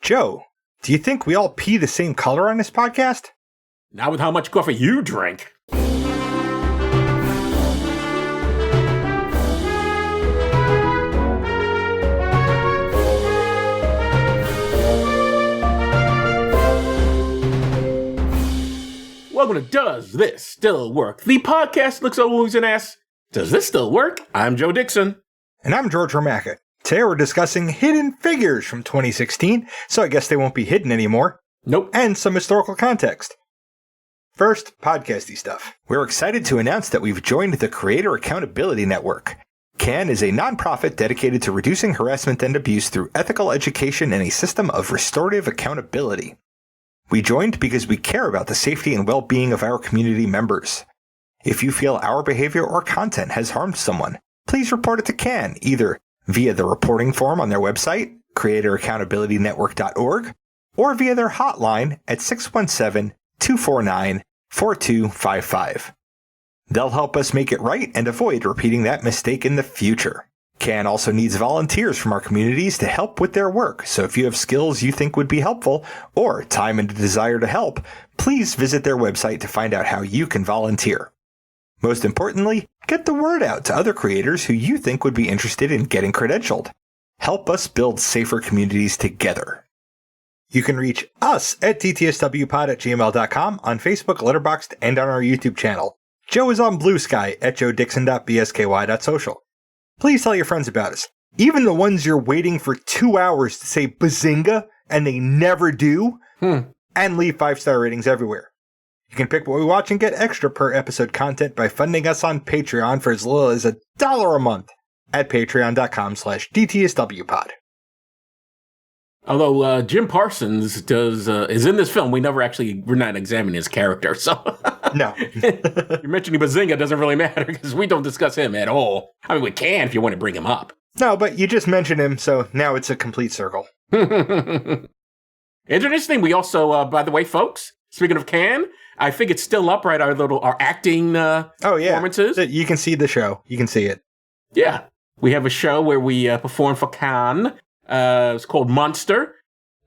Joe, do you think we all pee the same color on this podcast? Not with how much coffee you drink. Welcome to Does This Still Work? The podcast looks at movies and asks, does this still work? I'm Joe Dixon. And I'm George Romaka. Today we're discussing Hidden Figures from 2016, so I guess they won't be hidden anymore. Nope. And some historical context. First, podcasty stuff. We're excited to announce that we've joined the Creator Accountability Network. CAN is a nonprofit dedicated to reducing harassment and abuse through ethical education and a system of restorative accountability. We joined because we care about the safety and well-being of our community members. If you feel our behavior or content has harmed someone, please report it to CAN, either via the reporting form on their website, creatoraccountabilitynetwork.org, or via their hotline at 617-249-4255. They'll help us make it right and avoid repeating that mistake in the future. CAN also needs volunteers from our communities to help with their work, so if you have skills you think would be helpful, or time and a desire to help, please visit their website to find out how you can volunteer. Most importantly, get the word out to other creators who you think would be interested in getting credentialed. Help us build safer communities together. You can reach us at dtswpod@gmail.com, on Facebook, Letterboxd, and on our YouTube channel. Joe is on Blue Sky at joedixon.bsky.social. Please tell your friends about us. Even the ones you're waiting for 2 hours to say bazinga, and they never do. And leave 5-star ratings everywhere. You can pick what we watch and get extra per episode content by funding us on Patreon for as little as $1 a month at patreon.com/dtswpod. Although Jim Parsons is in this film, we're not examining his character, so... No. You're mentioning Bazinga doesn't really matter, because we don't discuss him at all. I mean, we can if you want to bring him up. No, but you just mentioned him, so now it's a complete circle. Interesting. We also, by the way, folks, speaking of Can, I think it's still up, right? Our acting performances. You can see the show. You can see it. Yeah. We have a show where we perform for Can. It's called Monster.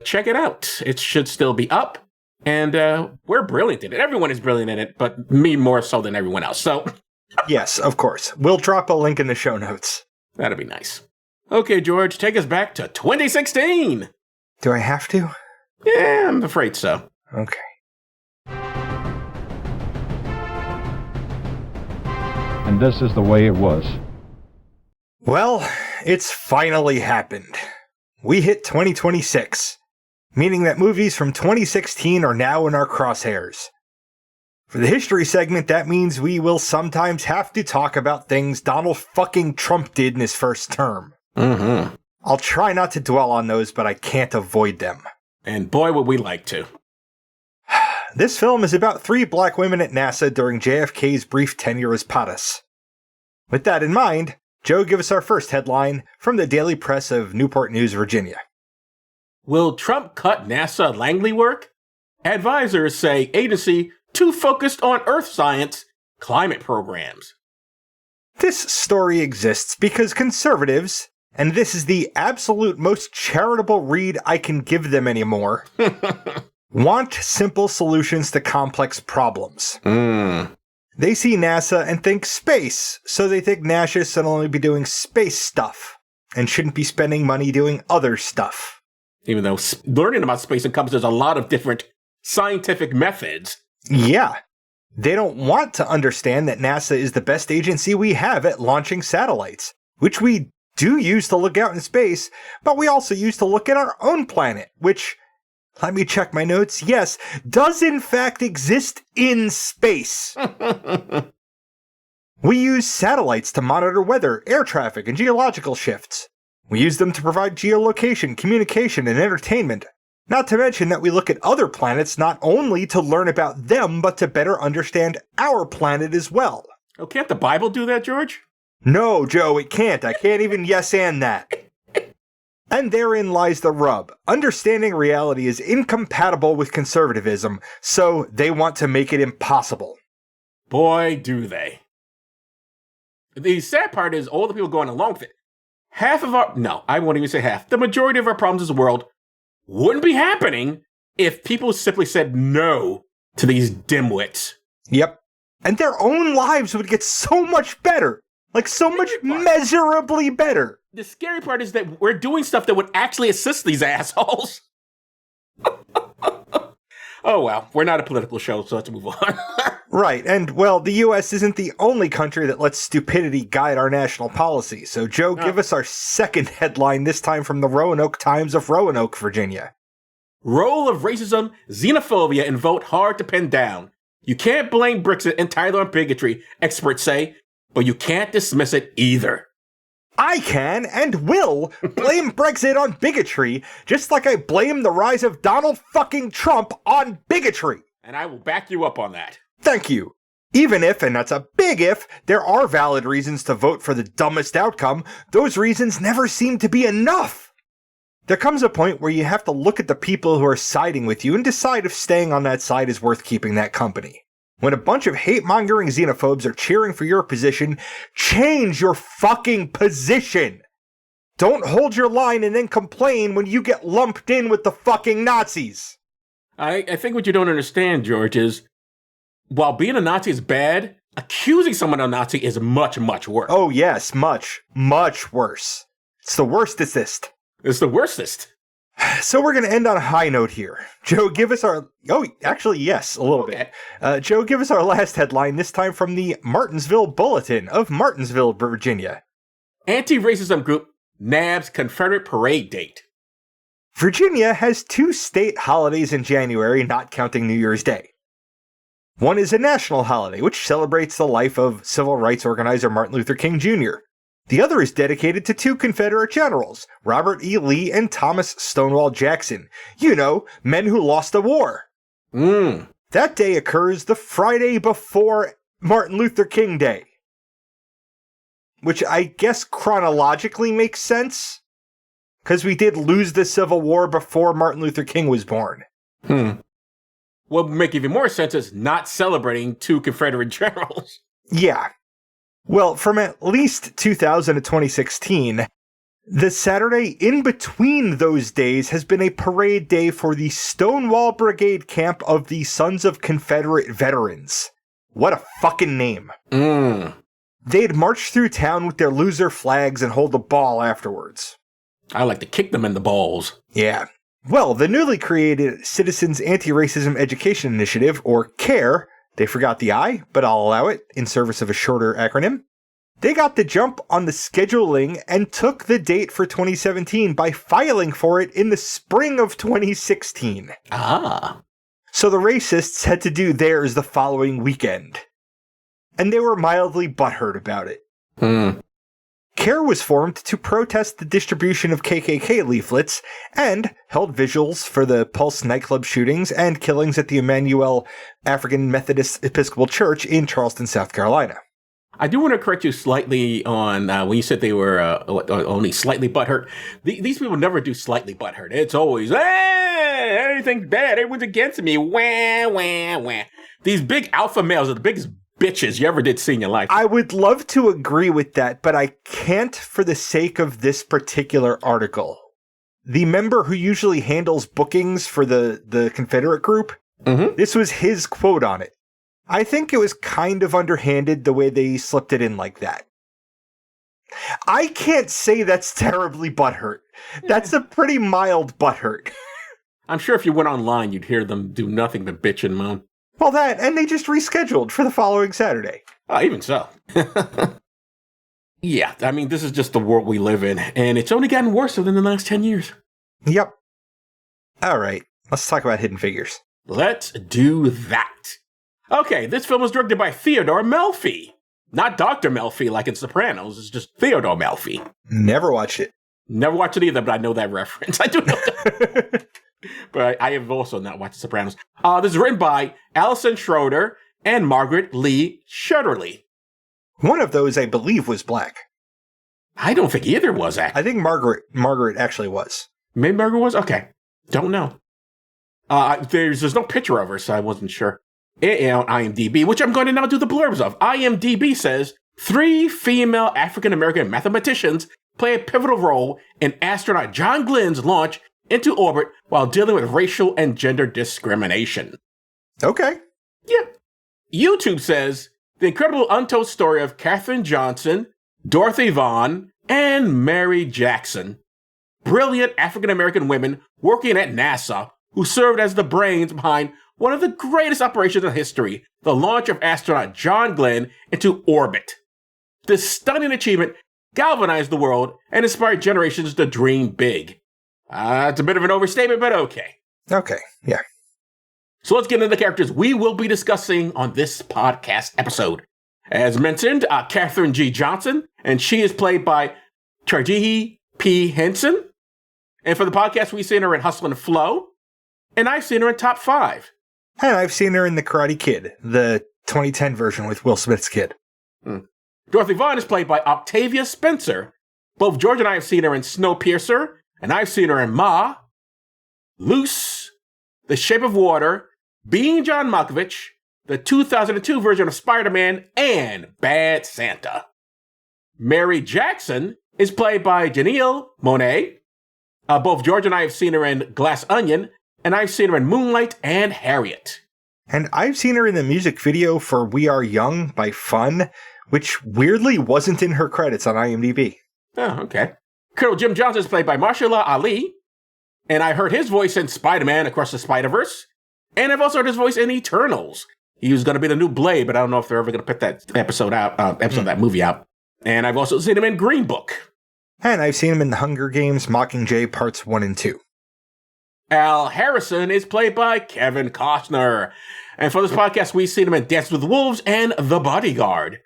Check it out. It should still be up. And we're brilliant in it. Everyone is brilliant in it, but me more so than everyone else. So, yes, of course. We'll drop a link in the show notes. That'd be nice. Okay, George, take us back to 2016. Do I have to? Yeah, I'm afraid so. Okay. And this is the way it was. Well, it's finally happened. We hit 2026. Meaning that movies from 2016 are now in our crosshairs. For the history segment, that means we will sometimes have to talk about things Donald fucking Trump did in his first term. Mm-hmm. I'll try not to dwell on those, but I can't avoid them. And boy, would we like to. This film is about 3 black women at NASA during JFK's brief tenure as POTUS. With that in mind, Joe, give us our first headline from the Daily Press of Newport News, Virginia. Will Trump cut NASA Langley work? Advisors say agency too focused on earth science, climate programs. This story exists because conservatives, and this is the absolute most charitable read I can give them anymore, want simple solutions to complex problems. They see NASA and think space, so they think NASA should only be doing space stuff, and shouldn't be spending money doing other stuff. Even though learning about space encompasses a lot of different scientific methods. Yeah. They don't want to understand that NASA is the best agency we have at launching satellites, which we do use to look out in space, but we also use to look at our own planet, which, let me check my notes, yes, does in fact exist in space. We use satellites to monitor weather, air traffic, and geological shifts. We use them to provide geolocation, communication, and entertainment. Not to mention that we look at other planets not only to learn about them, but to better understand our planet as well. Oh, can't the Bible do that, George? No, Joe, it can't. I can't even yes and that. And therein lies the rub. Understanding reality is incompatible with conservatism, so they want to make it impossible. Boy, do they. The sad part is all the people going along with it. I won't even say half. The majority of our problems as a world wouldn't be happening if people simply said no to these dimwits. Yep. And their own lives would get so much better. Like, so much measurably better. The scary part is that we're doing stuff that would actually assist these assholes. Oh, well, we're not a political show, so let's move on. Right, and, well, the U.S. isn't the only country that lets stupidity guide our national policy. So, Joe, give us our second headline, this time from the Roanoke Times of Roanoke, Virginia. Role of racism, xenophobia, and vote hard to pin down. You can't blame Brexit entirely on bigotry, experts say, but you can't dismiss it either. I can and will blame Brexit on bigotry, just like I blame the rise of Donald fucking Trump on bigotry. And I will back you up on that. Thank you. Even if, and that's a big if, there are valid reasons to vote for the dumbest outcome, those reasons never seem to be enough. There comes a point where you have to look at the people who are siding with you and decide if staying on that side is worth keeping that company. When a bunch of hate-mongering xenophobes are cheering for your position, change your fucking position! Don't hold your line and then complain when you get lumped in with the fucking Nazis! I think what you don't understand, George, is while being a Nazi is bad, accusing someone of a Nazi is much, much worse. Oh yes, much, much worse. It's the worstest. It's the worstest. So we're going to end on a high note here. Joe, give us our... Oh, actually, yes, a little bit. Joe, give us our last headline, this time from the Martinsville Bulletin of Martinsville, Virginia. Anti-racism group nabs Confederate parade date. Virginia has 2 state holidays in January, not counting New Year's Day. One is a national holiday, which celebrates the life of civil rights organizer Martin Luther King Jr. The other is dedicated to 2 Confederate generals, Robert E. Lee and Thomas Stonewall Jackson. You know, men who lost the war. That day occurs the Friday before Martin Luther King Day. Which I guess chronologically makes sense, because we did lose the Civil War before Martin Luther King was born. What would make even more sense is not celebrating 2 Confederate generals. Yeah. Well, from at least 2000 to 2016, the Saturday in between those days has been a parade day for the Stonewall Brigade camp of the Sons of Confederate Veterans. What a fucking name. They'd march through town with their loser flags and hold a ball afterwards. I like to kick them in the balls. Yeah. Well, the newly created Citizens Anti-Racism Education Initiative, or CARE, they forgot the I, but I'll allow it, in service of a shorter acronym. They got the jump on the scheduling and took the date for 2017 by filing for it in the spring of 2016. So the racists had to do theirs the following weekend. And they were mildly butthurt about it. CARE was formed to protest the distribution of KKK leaflets and held vigils for the Pulse nightclub shootings and killings at the Emmanuel African Methodist Episcopal Church in Charleston, South Carolina. I do want to correct you slightly on when you said they were only slightly butthurt. These people never do slightly butthurt. It's always, hey, anything's bad, everyone's against me, wah, wah, wah. These big alpha males are the biggest bitches you ever did see in your life. I would love to agree with that, but I can't for the sake of this particular article. The member who usually handles bookings for the Confederate group, this was his quote on it. I think it was kind of underhanded the way they slipped it in like that. I can't say that's terribly butthurt. That's a pretty mild butthurt. I'm sure if you went online, you'd hear them do nothing but bitch and moan. Well, that, and they just rescheduled for the following Saturday. Oh, even so. Yeah, I mean, this is just the world we live in, and it's only gotten worse within the last 10 years. Yep. All right, let's talk about Hidden Figures. Let's do that. Okay, this film was directed by Theodore Melfi. Not Dr. Melfi like in Sopranos, it's just Theodore Melfi. Never watched it. Never watched it either, but I know that reference. I do know that. But I have also not watched The Sopranos. This is written by Alison Schroeder and Margaret Lee Shetterly. One of those, I believe, was black. I don't think either was, actually. I think Margaret actually was. Maybe Margaret was? Okay. Don't know. There's no picture of her, so I wasn't sure. On IMDb, which I'm going to now do the blurbs of. IMDb says, 3 female African-American mathematicians play a pivotal role in astronaut John Glenn's launch into orbit while dealing with racial and gender discrimination. Okay. Yeah. YouTube says, the incredible untold story of Katherine Johnson, Dorothy Vaughan, and Mary Jackson. Brilliant African-American women working at NASA who served as the brains behind one of the greatest operations in history, the launch of astronaut John Glenn into orbit. This stunning achievement galvanized the world and inspired generations to dream big. It's a bit of an overstatement, but okay. Okay, yeah. So let's get into the characters we will be discussing on this podcast episode. As mentioned, Katherine G. Johnson, and she is played by Taraji P. Henson. And for the podcast, we've seen her in Hustle and Flow, and I've seen her in Top 5. And I've seen her in The Karate Kid, the 2010 version with Will Smith's kid. Dorothy Vaughan is played by Octavia Spencer. Both George and I have seen her in Snowpiercer, and I've seen her in Ma, Loose, The Shape of Water, Being John Malkovich, the 2002 version of Spider-Man, and Bad Santa. Mary Jackson is played by Janelle Monáe. Both George and I have seen her in Glass Onion, and I've seen her in Moonlight and Harriet. And I've seen her in the music video for We Are Young by Fun, which weirdly wasn't in her credits on IMDb. Oh, okay. Colonel Jim Johnson is played by Mahershala Ali, and I heard his voice in Spider-Man Across the Spider-Verse, and I've also heard his voice in Eternals. He was going to be the new Blade, but I don't know if they're ever going to put that episode out, that movie out. And I've also seen him in Green Book. And I've seen him in The Hunger Games Mockingjay Parts 1 and 2. Al Harrison is played by Kevin Costner. And for this podcast, we've seen him in Dance with Wolves and The Bodyguard.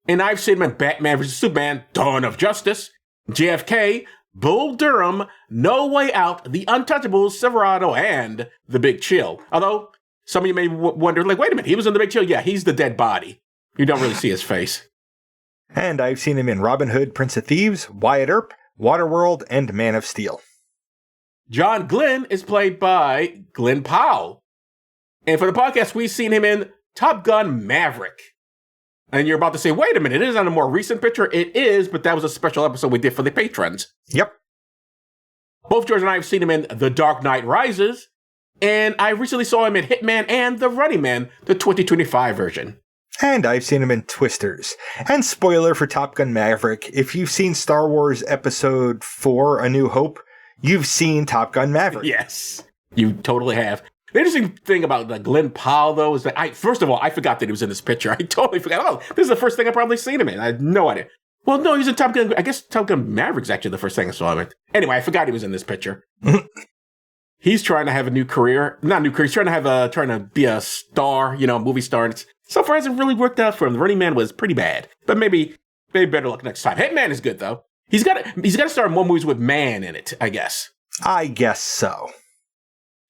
And I've seen him in Batman vs. Superman, Dawn of Justice, JFK, Bull Durham, No Way Out, The Untouchables, Silverado, and The Big Chill. Although, some of you may wonder, like, wait a minute, he was in The Big Chill? Yeah, he's the dead body. You don't really see his face. And I've seen him in Robin Hood, Prince of Thieves, Wyatt Earp, Waterworld, and Man of Steel. John Glenn is played by Glenn Powell. And for the podcast, we've seen him in Top Gun Maverick. And you're about to say, wait a minute, it is on a more recent picture. It is, but that was a special episode we did for the patrons. Yep. Both George and I have seen him in The Dark Knight Rises. And I recently saw him in Hitman and The Running Man, the 2025 version. And I've seen him in Twisters. And spoiler for Top Gun Maverick, if you've seen Star Wars Episode 4, A New Hope, you've seen Top Gun Maverick. Yes, you totally have. The interesting thing about Glenn Powell, though, is that first of all, I forgot that he was in this picture. I totally forgot. Oh, this is the first thing I've probably seen him in. I had no idea. Well, no, he was in Top Gun. I guess Top Gun Maverick's actually the first thing I saw him in. Anyway, I forgot he was in this picture. He's trying to have a new career. Not a new career. He's trying to be a star, movie star. And so far, it hasn't really worked out for him. The Running Man was pretty bad. But maybe better luck next time. Hitman is good, though. He's got to star in more movies with man in it, I guess. I guess so.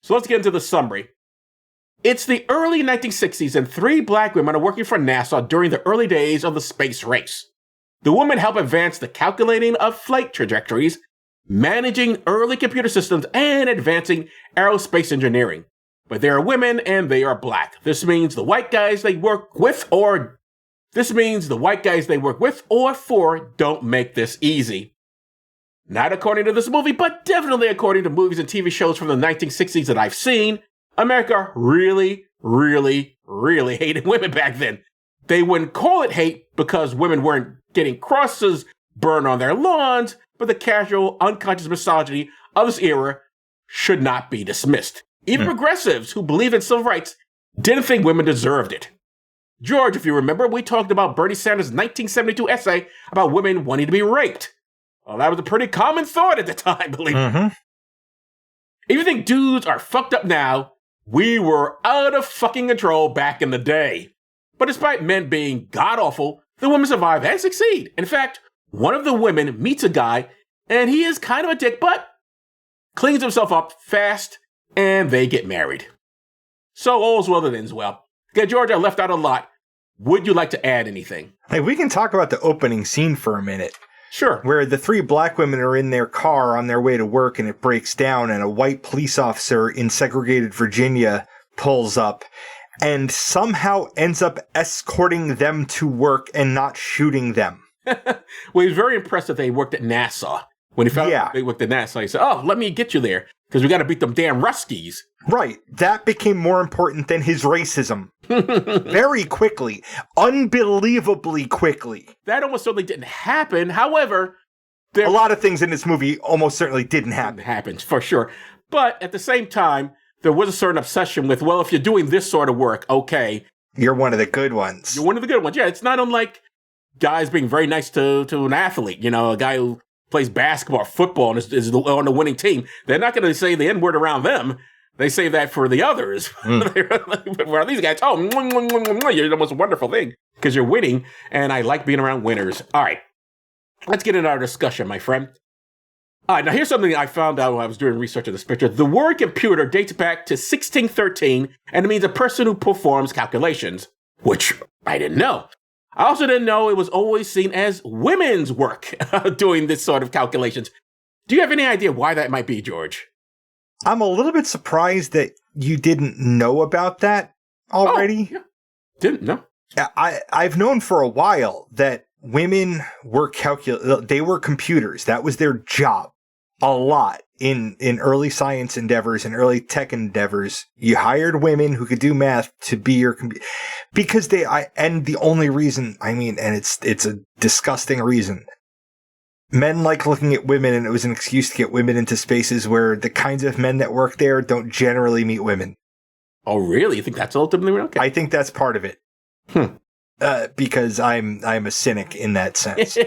So let's get into the summary. It's the early 1960s, and 3 black women are working for NASA during the early days of the space race. The women help advance the calculating of flight trajectories, managing early computer systems, and advancing aerospace engineering. But they are women, and they are black. This means the white guys they work with or for don't make this easy. Not according to this movie, but definitely according to movies and TV shows from the 1960s that I've seen, America really, really, really hated women back then. They wouldn't call it hate because women weren't getting crosses burned on their lawns, but the casual, unconscious misogyny of this era should not be dismissed. Even progressives who believed in civil rights didn't think women deserved it. George, if you remember, we talked about Bernie Sanders' 1972 essay about women wanting to be raped. Well, that was a pretty common thought at the time, believe me. If you think dudes are fucked up now, we were out of fucking control back in the day. But despite men being god-awful, the women survive and succeed. In fact, one of the women meets a guy, and he is kind of a dick, but cleans himself up fast, and they get married. So all's well that ends well. Okay, George, I left out a lot. Would you like to add anything? Hey, we can talk about the opening scene for a minute. Sure. Where the 3 black women are in their car on their way to work and it breaks down and a white police officer in segregated Virginia pulls up and somehow ends up escorting them to work and not shooting them. Well, he was very impressed that they worked at NASA, When he found out with the NASA, he said, "Oh, let me get you there because we got to beat them damn Ruskies." Right. That became more important than his racism. Very quickly. Unbelievably quickly. That almost certainly didn't happen. However, a lot of things in this movie almost certainly didn't happen. It happens, for sure. But at the same time, there was a certain obsession with, well, if you're doing this sort of work, okay. You're one of the good ones. You're one of the good ones. Yeah, it's not unlike guys being very nice to an athlete. You know, a guy who plays basketball or football and is on the winning team. They're not going to say the N-word around them. They say that for the others. Where these guys, you're the most wonderful thing because you're winning, and I like being around winners. All right, let's get into our discussion, my friend. All right, now here's something I found out when I was doing research of this picture. The word computer dates back to 1613, and it means a person who performs calculations, which I didn't know. I also didn't know it was always seen as women's work doing this sort of calculations. Do you have any idea why that might be, George? I'm a little bit surprised that you didn't know about that already. Oh, yeah. Didn't know. I've known for a while that women were they were computers. That was their job. A lot in early science endeavors and early tech endeavors. You hired women who could do math to be your computer because and the only reason, and it's a disgusting reason. Men like looking at women, and it was an excuse to get women into spaces where the kinds of men that work there don't generally meet women. Oh, really? You think that's ultimately okay? I think that's part of it. Because I'm a cynic in that sense.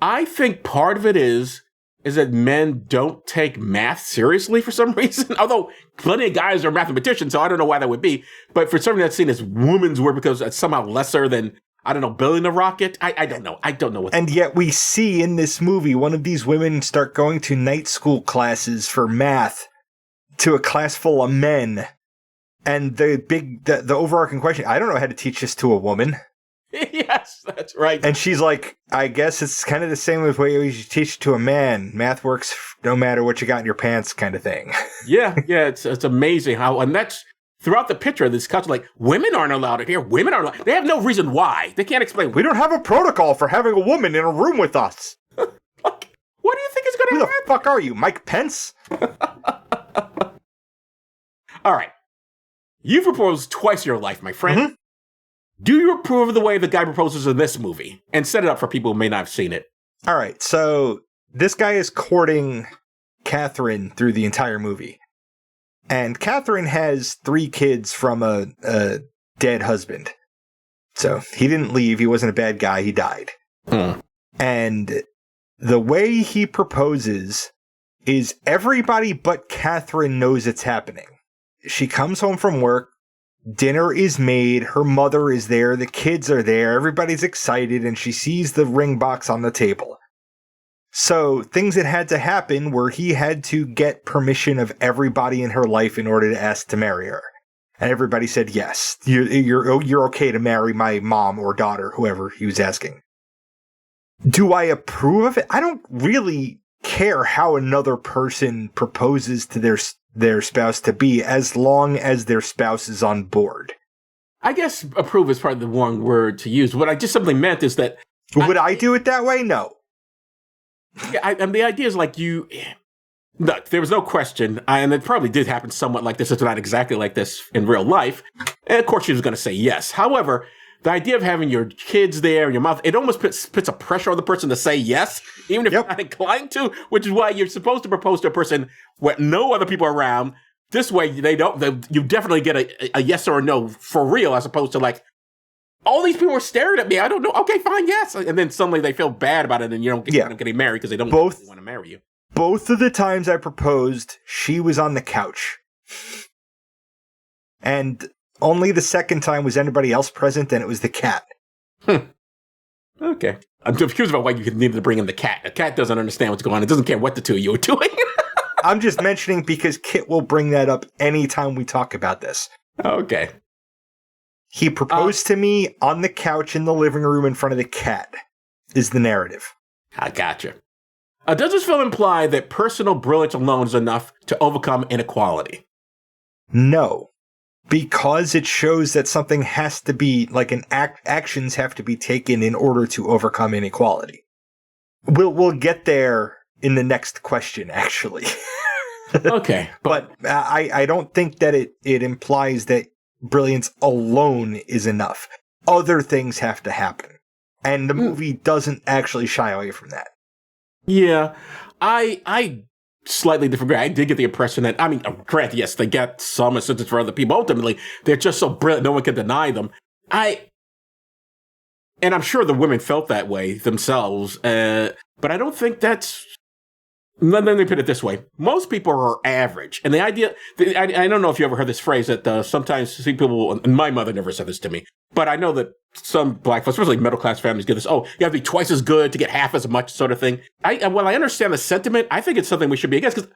I think part of it is that men don't take math seriously for some reason. Although plenty of guys are mathematicians, so I don't know why that would be. But for something that's seen as women's work because it's somehow lesser than, I don't know, building a rocket. I don't know. I don't know what. And yet we see in this movie one of these women start going to night school classes for math to a class full of men. And the overarching question, I don't know how to teach this to a woman. Yes, that's right. And she's like, I guess it's kind of the same with what you teach to a man. Math works no matter what you got in your pants kind of thing. Yeah, it's amazing how, and that's throughout the picture of this culture, like, women aren't allowed in here. Women are allowed. They have no reason why. They can't explain. We don't have a protocol for having a woman in a room with us. What do you think is going to happen? Who the fuck are you, Mike Pence? All right. You proposed twice in your life, my friend. Mm-hmm. Do you approve of the way the guy proposes in this movie? And set it up for people who may not have seen it. All right, so this guy is courting Catherine through the entire movie. And Catherine has 3 kids from a dead husband. So he didn't leave. He wasn't a bad guy. He died. And the way he proposes is everybody but Catherine knows it's happening. She comes home from work. Dinner is made. Her mother is there. The kids are there. Everybody's excited. And she sees the ring box on the table. So things that had to happen were he had to get permission of everybody in her life in order to ask to marry her. And everybody said, yes, you're okay to marry my mom or daughter, whoever he was asking. Do I approve of it? I don't really care how another person proposes to their spouse to be, as long as their spouse is on board. I guess approve is probably the wrong word to use. What I just simply meant is that... Would I do it that way? No. Yeah, and the idea is like look, there was no question, and it probably did happen somewhat like this, it's not exactly like this in real life. And of course she was going to say yes. However, the idea of having your kids there and your mouth, it almost puts a pressure on the person to say yes, even if you're not inclined to, which is why you're supposed to propose to a person with no other people around. This way, you definitely get a yes or a no for real, as opposed to like, all these people were staring at me. I don't know. Okay, fine, yes. And then suddenly they feel bad about it and you don't get them getting married because they don't want to marry you. Both of the times I proposed, she was on the couch. And only the second time was anybody else present, and it was the cat. Okay. I'm confused about why you needed to bring in the cat. The cat doesn't understand what's going on. It doesn't care what the two of you are doing. I'm just mentioning because Kit will bring that up anytime we talk about this. Okay. He proposed to me on the couch in the living room in front of the cat, is the narrative. I gotcha. Does this film imply that personal brilliance alone is enough to overcome inequality? No. Because it shows that something has to be, like actions have to be taken in order to overcome inequality. We'll get there in the next question, actually. Okay. But I don't think that it implies that brilliance alone is enough. Other things have to happen. And the movie doesn't actually shy away from that. Yeah. I slightly disagree. I did get the impression that, I mean, granted, yes, they get some assistance for other people. Ultimately, they're just so brilliant, no one can deny them. And I'm sure the women felt that way themselves, but I don't think that's... Let me put it this way. Most people are average. And the idea... I don't know if you ever heard this phrase that sometimes see people... And my mother never said this to me. But I know that some black folks, especially middle-class families, get this, oh, you have to be twice as good to get half as much sort of thing. While I understand the sentiment, I think it's something we should be against. Because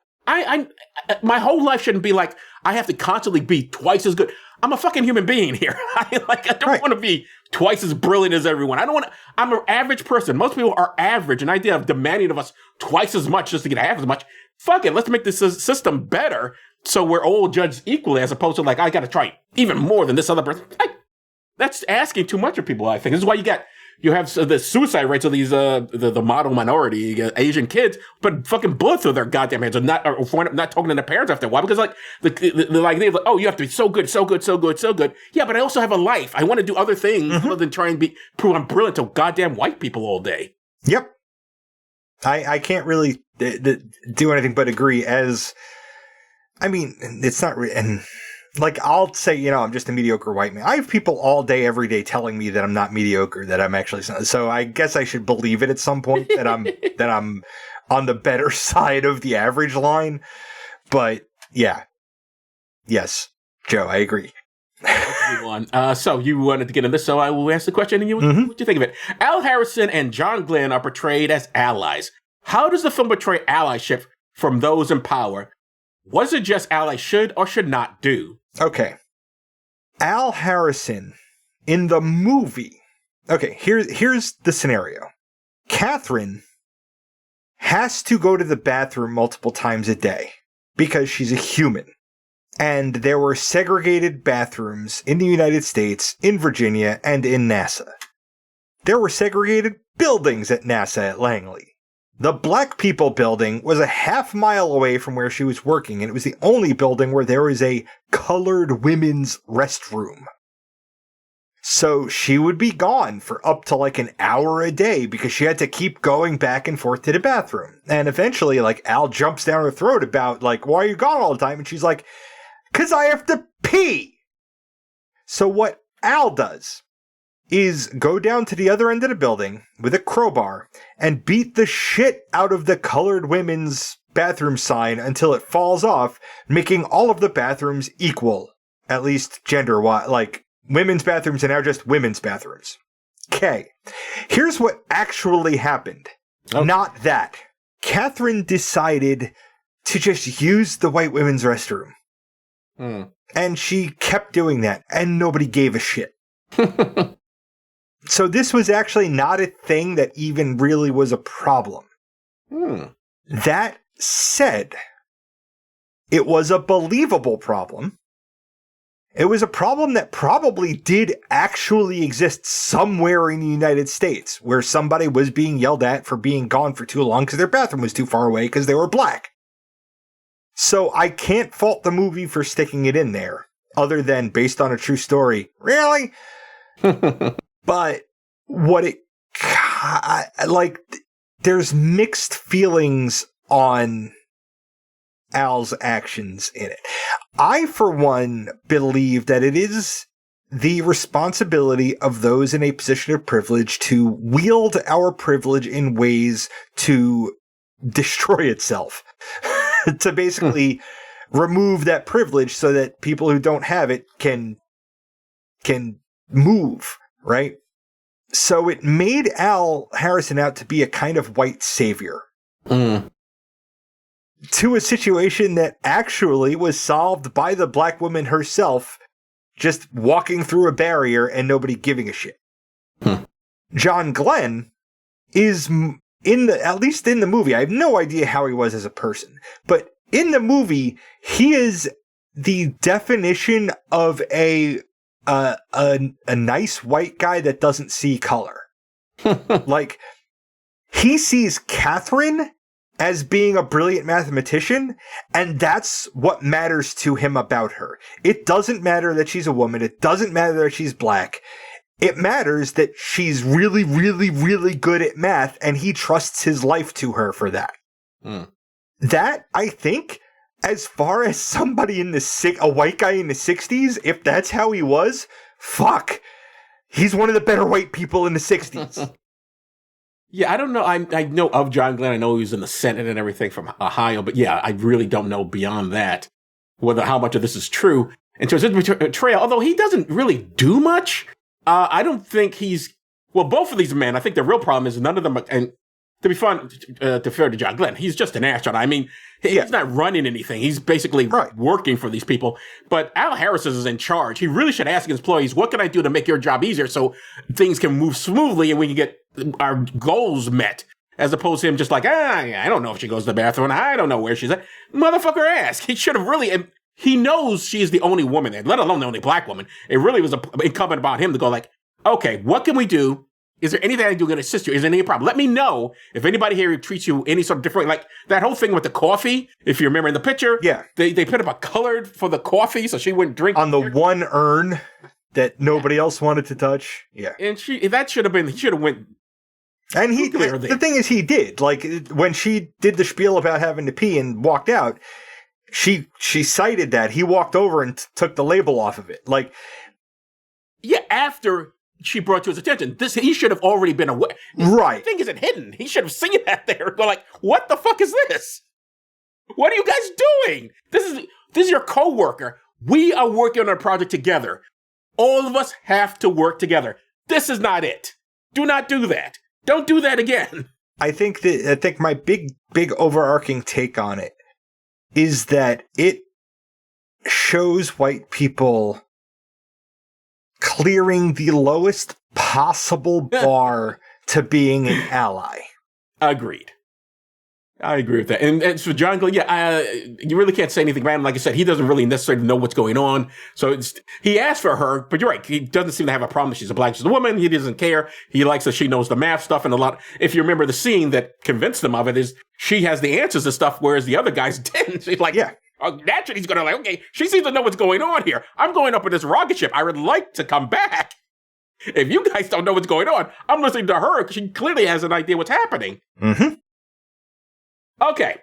my whole life shouldn't be like, I have to constantly be twice as good. I'm a fucking human being here. I don't want to be twice as brilliant as everyone. I'm an average person. Most people are average. An idea of demanding of us twice as much just to get half as much. Fuck it. Let's make this system better so we're all judged equally as opposed to like, I got to try even more than this other person. That's asking too much of people, I think. This is why you have the suicide rates of these, the model minority Asian kids, but fucking bullets through their goddamn heads or not talking to their parents after a while because like, they're like, oh, you have to be so good, so good, so good, so good. Yeah, but I also have a life. I want to do other things other than try and prove I'm brilliant to goddamn white people all day. Yep. I can't really do anything but agree it's not and like, I'll say, I'm just a mediocre white man. I have people all day, every day telling me that I'm not mediocre, that I'm actually, so I guess I should believe it at some point that I'm on the better side of the average line. But yeah. Yes, Joe, I agree. Let's move on. So you wanted to get into this, so I will ask the question and what you think of it. Al Harrison and John Glenn are portrayed as allies. How does the film portray allyship from those in power? What is it just allies should or should not do? Okay. Al Harrison in the movie. Okay, here's the scenario. Catherine has to go to the bathroom multiple times a day because she's a human. And there were segregated bathrooms in the United States, in Virginia, and in NASA. There were segregated buildings at NASA at Langley. The Black People building was a half-mile away from where she was working, and it was the only building where there was a colored women's restroom. So she would be gone for up to like an hour a day because she had to keep going back and forth to the bathroom. And eventually, like, Al jumps down her throat about, like, why are you gone all the time? And she's like, 'cause I have to pee! So what Al does is go down to the other end of the building with a crowbar and beat the shit out of the colored women's bathroom sign until it falls off, making all of the bathrooms equal, at least gender-wise. Like, women's bathrooms are now just women's bathrooms. Okay. Here's what actually happened. Okay. Not that. Catherine decided to just use the white women's restroom. And she kept doing that, and nobody gave a shit. So this was actually not a thing that even really was a problem. That said, it was a believable problem. It was a problem that probably did actually exist somewhere in the United States, where somebody was being yelled at for being gone for too long because their bathroom was too far away because they were black. So I can't fault the movie for sticking it in there, other than based on a true story. Really? But there's mixed feelings on Al's actions in it. I, for one, believe that it is the responsibility of those in a position of privilege to wield our privilege in ways to destroy itself. To basically remove that privilege so that people who don't have it can move, right? So it made Al Harrison out to be a kind of white savior. To a situation that actually was solved by the black woman herself, just walking through a barrier and nobody giving a shit. John Glenn is, at least in the movie, I have no idea how he was as a person, but in the movie, he is the definition of a nice white guy that doesn't see color. Like, he sees Catherine as being a brilliant mathematician, and that's what matters to him about her. It doesn't matter that she's a woman. It doesn't matter that she's black. It matters that she's really, really, really good at math, and he trusts his life to her for that. That, I think, as far as somebody a white guy in the 60s, if that's how he was, fuck. He's one of the better white people in the 60s. Yeah, I don't know. I know of John Glenn. I know he was in the Senate and everything from Ohio. But yeah, I really don't know beyond that how much of this is true. In terms of betrayal, although he doesn't really do much, I don't think both of these men, I think the real problem is none of them, and to be fair to John Glenn, he's just an astronaut. I mean, he's not running anything. He's basically working for these people. But Al Harris is in charge. He really should ask his employees, what can I do to make your job easier so things can move smoothly and we can get our goals met? As opposed to him just like, I don't know if she goes to the bathroom. I don't know where she's at. Motherfucker, ask. He should have really, and he knows she's the only woman there, let alone the only black woman. It really was incumbent upon him to go like, okay, what can we do? Is there anything I can do to assist you? Is there any problem? Let me know if anybody here treats you any sort of different, like that whole thing with the coffee. If you remember in the picture, they put up a colored for the coffee so she wouldn't drink on the one urn that nobody else wanted to touch. Yeah, and he should have went. And the thing is, he did. Like when she did the spiel about having to pee and walked out, she cited that. He walked over and took the label off of it. Like, yeah, after she brought to his attention. He should have already been aware. Right. The thing isn't hidden. He should have seen that there. Go like, what the fuck is this? What are you guys doing? This is your coworker. We are working on a project together. All of us have to work together. This is not it. Do not do that. Don't do that again. I think my big overarching take on it is that it shows white people clearing the lowest possible bar to being an ally. Agreed. I agree with that. And so John Glenn, you really can't say anything random. Like I said, he doesn't really necessarily know what's going on. So he asked for her, but you're right. He doesn't seem to have a problem that she's a black, she's a woman. He doesn't care. He likes that she knows the math stuff and a lot. If you remember the scene that convinced him of it is she has the answers to stuff, whereas the other guys didn't. She's like, naturally he's going to like, okay, she seems to know what's going on here. I'm going up in this rocket ship. I would like to come back. If you guys don't know what's going on, I'm listening to her because she clearly has an idea what's happening. Mm-hmm. Okay.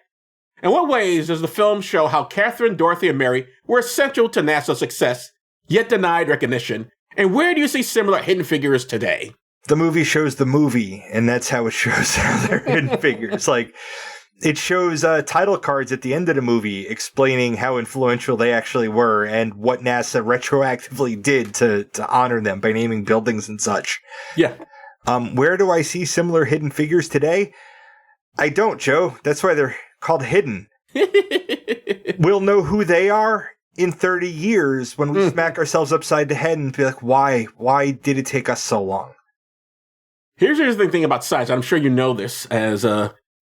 In what ways does the film show how Catherine, Dorothy, and Mary were essential to NASA's success, yet denied recognition? And where do you see similar hidden figures today? The movie shows the movie, and that's how it shows how they're hidden figures. Like, it shows title cards at the end of the movie explaining how influential they actually were and what NASA retroactively did to honor them by naming buildings and such. Yeah. Where do I see similar hidden figures today? I don't, Joe. That's why they're called hidden. We'll know who they are in 30 years when we smack ourselves upside the head and be like, why? Why did it take us so long? Here's the thing about science. I'm sure you know this as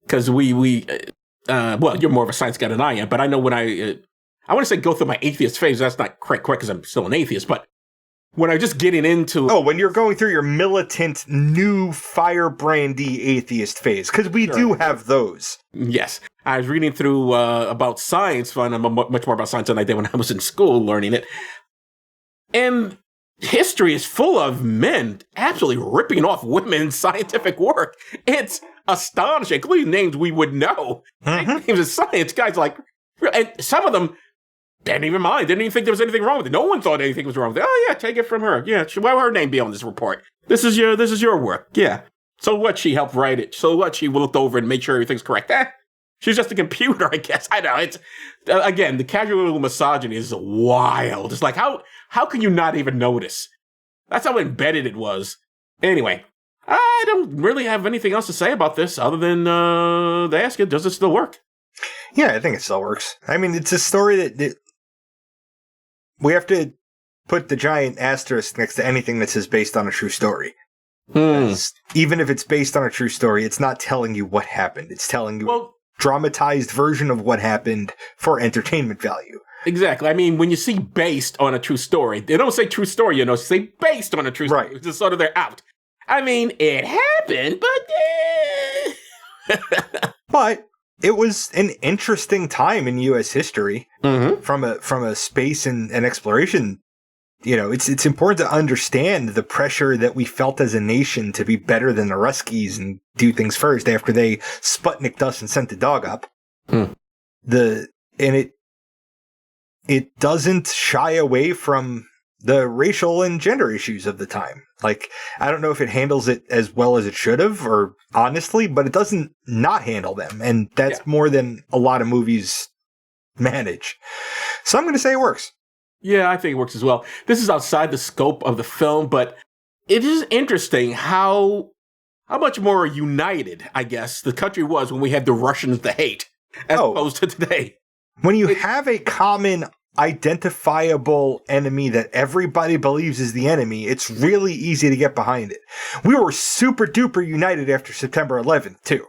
because well, you're more of a science guy than I am, but I know when I want to say go through my atheist phase. That's not correct because I'm still an atheist, but when I'm just getting into... Oh, when you're going through your militant, new, firebrandy atheist phase, because we do have those. Yes. I was reading through about science, and I'm much more about science than I did when I was in school learning it. And history is full of men absolutely ripping off women's scientific work. It's astonishing, including names we would know. Names of science guys like... And some of them... didn't even mind. Didn't even think there was anything wrong with it. No one thought anything was wrong with it. Oh yeah, take it from her. Yeah, why would her name be on this report? This is your work. Yeah. So what? She helped write it. So what? She looked over and made sure everything's correct. She's just a computer, I guess. I know. It's again, the casual misogyny is wild. It's like how can you not even notice? That's how embedded it was. Anyway, I don't really have anything else to say about this other than they ask you, does it still work? Yeah, I think it still works. I mean, it's a story that we have to put the giant asterisk next to anything that says based on a true story. Even if it's based on a true story, it's not telling you what happened. It's telling you a dramatized version of what happened for entertainment value. Exactly. I mean, when you see based on a true story, they don't say true story, say based on a true story. It's just sort of they're out. I mean, it happened, but... But it was an interesting time in U.S. history from a space and exploration. It's important to understand the pressure that we felt as a nation to be better than the Ruskies and do things first after they Sputnik'd us and sent the dog up. It doesn't shy away from the racial and gender issues of the time. Like, I don't know if it handles it as well as it should have, or honestly, but it doesn't not handle them. And that's more than a lot of movies manage. So I'm going to say it works. Yeah, I think it works as well. This is outside the scope of the film, but it is interesting how much more united, I guess, the country was when we had the Russians to hate, as opposed to today. When you have a common identifiable enemy that everybody believes is the enemy, it's really easy to get behind it. We were super duper united after September 11th, too.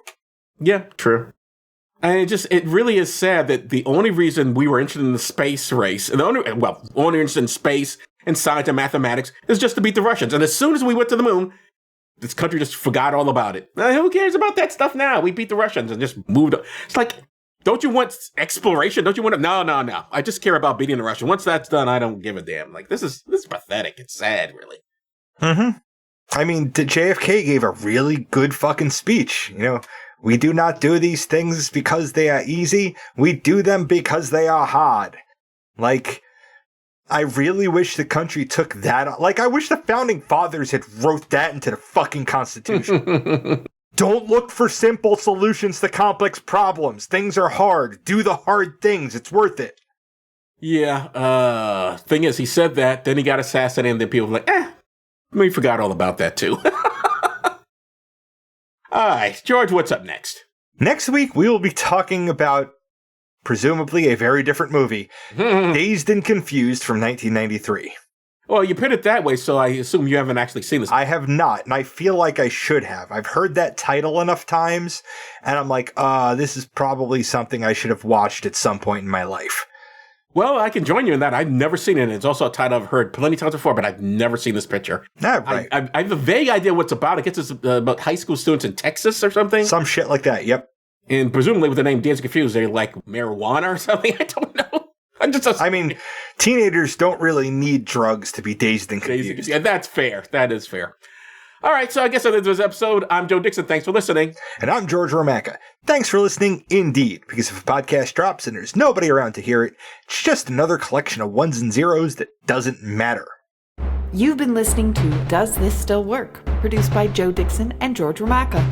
Yeah, true. And it really is sad that the only reason we were interested in the space race, and only interested in space and science and mathematics, is just to beat the Russians. And as soon as we went to the moon, this country just forgot all about it. Who cares about that stuff now? We beat the Russians and just moved on. It's like, don't you want exploration? Don't you want to? No. I just care about beating the Russians. Once that's done, I don't give a damn. Like, this is pathetic. It's sad, really. I mean, JFK gave a really good fucking speech. We do not do these things because they are easy. We do them because they are hard. Like, I really wish the country took that. Like, I wish the founding fathers had wrote that into the fucking Constitution. Don't look for simple solutions to complex problems. Things are hard. Do the hard things. It's worth it. Yeah. Thing is, he said that, then he got assassinated, and then people were like, we forgot all about that, too. All right, George, what's up next? Next week, we will be talking about, presumably, a very different movie, Dazed and Confused from 1993. Well, you put it that way, so I assume you haven't actually seen this. I have not, and I feel like I should have. I've heard that title enough times, and I'm like, this is probably something I should have watched at some point in my life. Well, I can join you in that. I've never seen it. It's also a title I've heard plenty of times before, but I've never seen this picture. Right. I have a vague idea what it's about. I guess it's about high school students in Texas or something. Some shit like that, yep. And presumably with the name Dazed and Confused, they're like marijuana or something. I don't know. I mean, teenagers don't really need drugs to be dazed and confused. Yeah, that's fair. That is fair. All right, so I guess that's this episode. I'm Joe Dixon. Thanks for listening. And I'm George Romaka. Thanks for listening indeed, because if a podcast drops and there's nobody around to hear it, it's just another collection of ones and zeros that doesn't matter. You've been listening to Does This Still Work? Produced by Joe Dixon and George Romaka.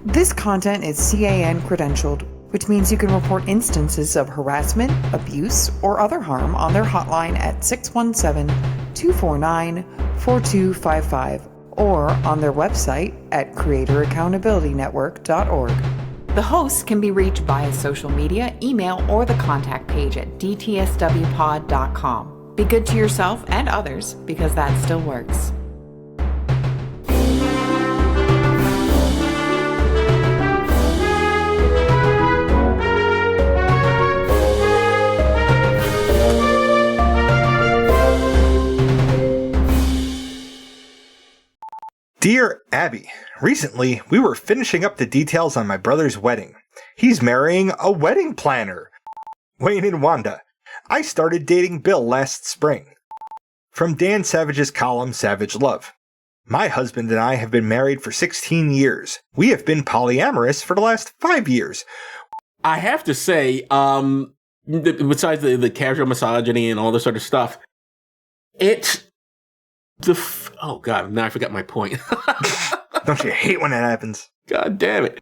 This content is CAN credentialed, which means you can report instances of harassment, abuse, or other harm on their hotline at 617-249-4255 or on their website at creatoraccountabilitynetwork.org. The hosts can be reached via social media, email, or the contact page at dtswpod.com. Be good to yourself and others, because that still works. Dear Abby, recently we were finishing up the details on my brother's wedding. He's marrying a wedding planner. Wayne and Wanda. I started dating Bill last spring. From Dan Savage's column, Savage Love. My husband and I have been married for 16 years. We have been polyamorous for the last 5 years. I have to say, besides the casual misogyny and all this sort of stuff, oh God, now I forgot my point. Don't you hate when that happens? God damn it.